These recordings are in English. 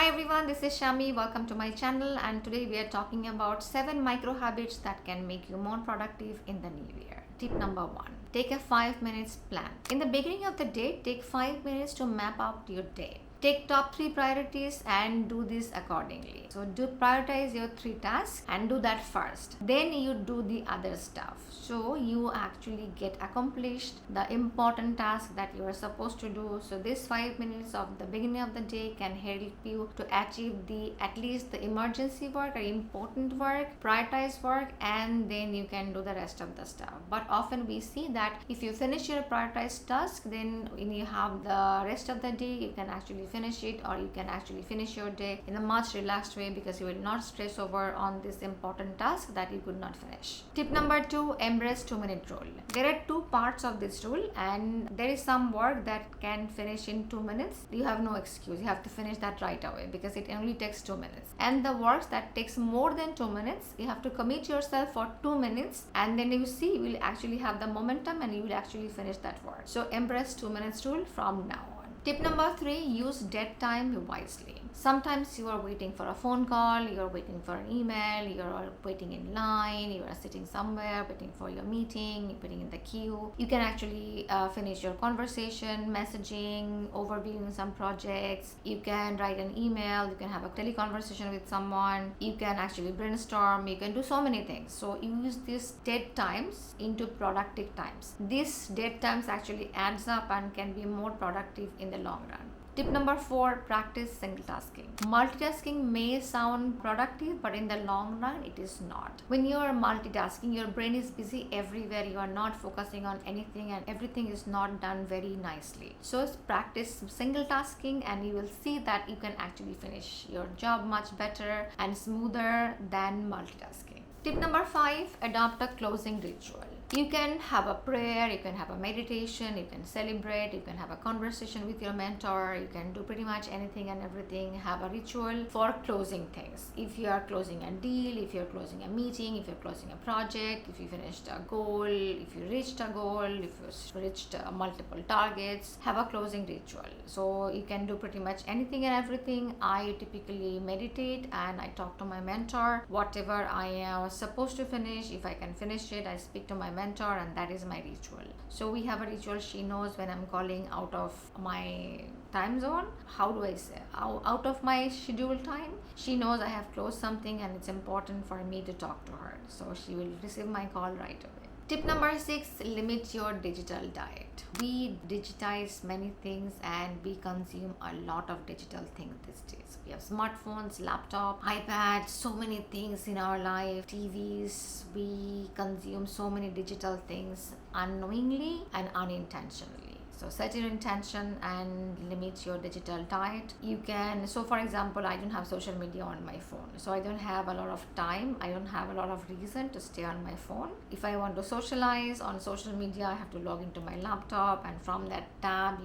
Hi everyone, this is Shammy. Welcome to my channel, and today we are talking about 7 micro habits that can make you more productive in the new year. Tip number 1. Take a 5 minutes plan. In the beginning of the day, take 5 minutes to map out your day. Take top 3 priorities and do this accordingly. So prioritize your 3 tasks and do that first. Then you do the other stuff. So you actually get accomplished the important task that you are supposed to do. So this 5 minutes of the beginning of the day can help you to achieve at least the emergency work or important work, prioritize work, and then you can do the rest of the stuff. But often we see that if you finish your prioritized task, then when you have the rest of the day, you can actually finish it, or you can actually finish your day in a much relaxed way because you will not stress over on this important task that you could not finish. Tip number 2, embrace 2-minute rule. There are 2 parts of this rule, and there is some work that can finish in 2 minutes. You have no excuse. You have to finish that right away because it only takes 2 minutes. And the works that takes more than 2 minutes, you have to commit yourself for 2 minutes, and then you see you will actually have the momentum and you will actually finish that work. So embrace 2 minutes rule from now on. Tip number 3, use dead time wisely. Sometimes you are waiting for a phone call, you are waiting for an email, you are waiting in line, you are sitting somewhere waiting for your meeting, waiting in the queue. You can actually finish your conversation, messaging, overviewing some projects. You can write an email, you can have a teleconversation with someone, you can actually brainstorm, you can do so many things. So use these dead times into productive times. These dead times actually adds up and can be more productive in the long run. Tip number 4, practice single tasking. Multitasking may sound productive, but in the long run, it is not. When you are multitasking, your brain is busy everywhere. You are not focusing on anything, and everything is not done very nicely. So practice single tasking, and you will see that you can actually finish your job much better and smoother than multitasking. Tip number 5, adopt a closing ritual. You can have a prayer, you can have a meditation, you can celebrate, you can have a conversation with your mentor, you can do pretty much anything and everything. Have a ritual for closing things. If you are closing a deal, if you're closing a meeting, if you're closing a project, if you finished a goal, if you reached a goal, if you reached multiple targets, have a closing ritual. So you can do pretty much anything and everything. I typically meditate and I talk to my mentor. Whatever I am supposed to finish, if I can finish it, I speak to my mentor, and that is my ritual. So we have a ritual. She knows when I'm calling out of my time zone. How do I say? Out of my scheduled time. She knows I have closed something and it's important for me to talk to her. So she will receive my call right away. Tip number 6, limit your digital diet. We digitize many things and we consume a lot of digital things these days. We have smartphones, laptop, iPad, so many things in our life, TVs. We consume so many digital things unknowingly and unintentionally. So set your intention and limit your digital diet. You can, so for example, I don't have social media on my phone. So I don't have a lot of time. I don't have a lot of reason to stay on my phone. If I want to socialize on social media, I have to log into my laptop, and from that tab,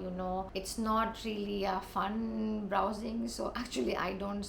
it's not really a fun browsing. So actually I don't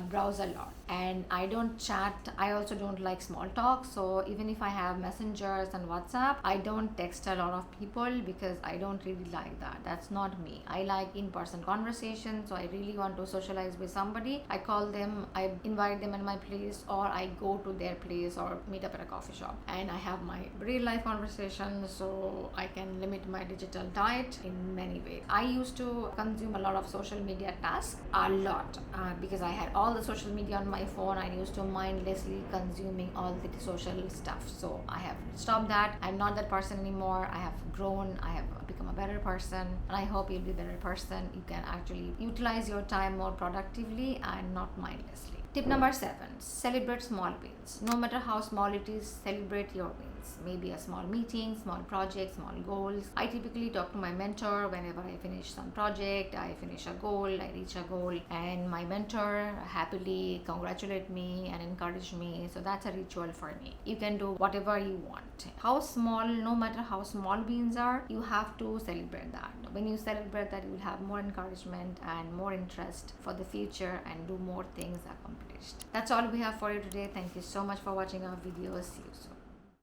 browse a lot, and I don't chat. I also don't like small talk. So even if I have messengers and WhatsApp, I don't text a lot of people because I don't really like that. That's not me. I like in-person conversation. So I really want to socialize with somebody, I call them, I invite them in my place, or I go to their place or meet up at a coffee shop, and I have my real life conversation. So I can limit my digital diet in many ways. I used to consume a lot of social media tasks, a lot, because I had all the social media on my phone. I used to mindlessly consuming all the social stuff. So I have stopped that. I'm not that person anymore. I have grown. I have become a better person, and I hope you'll be a better person. You can actually utilize your time more productively and not mindlessly. Tip number 7, celebrate small wins. No matter how small it is, celebrate your wins. Maybe a small meeting, small project, small goals. I typically talk to my mentor whenever I finish some project, I finish a goal, I reach a goal, and my mentor happily congratulate me and encourage me. So that's a ritual for me. You can do whatever you want. How small, no matter how small wins are, you have to celebrate that. When you celebrate that, you will have more encouragement and more interest for the future and do more things accomplished. That's all we have for you today. Thank you so much for watching our videos. See you soon.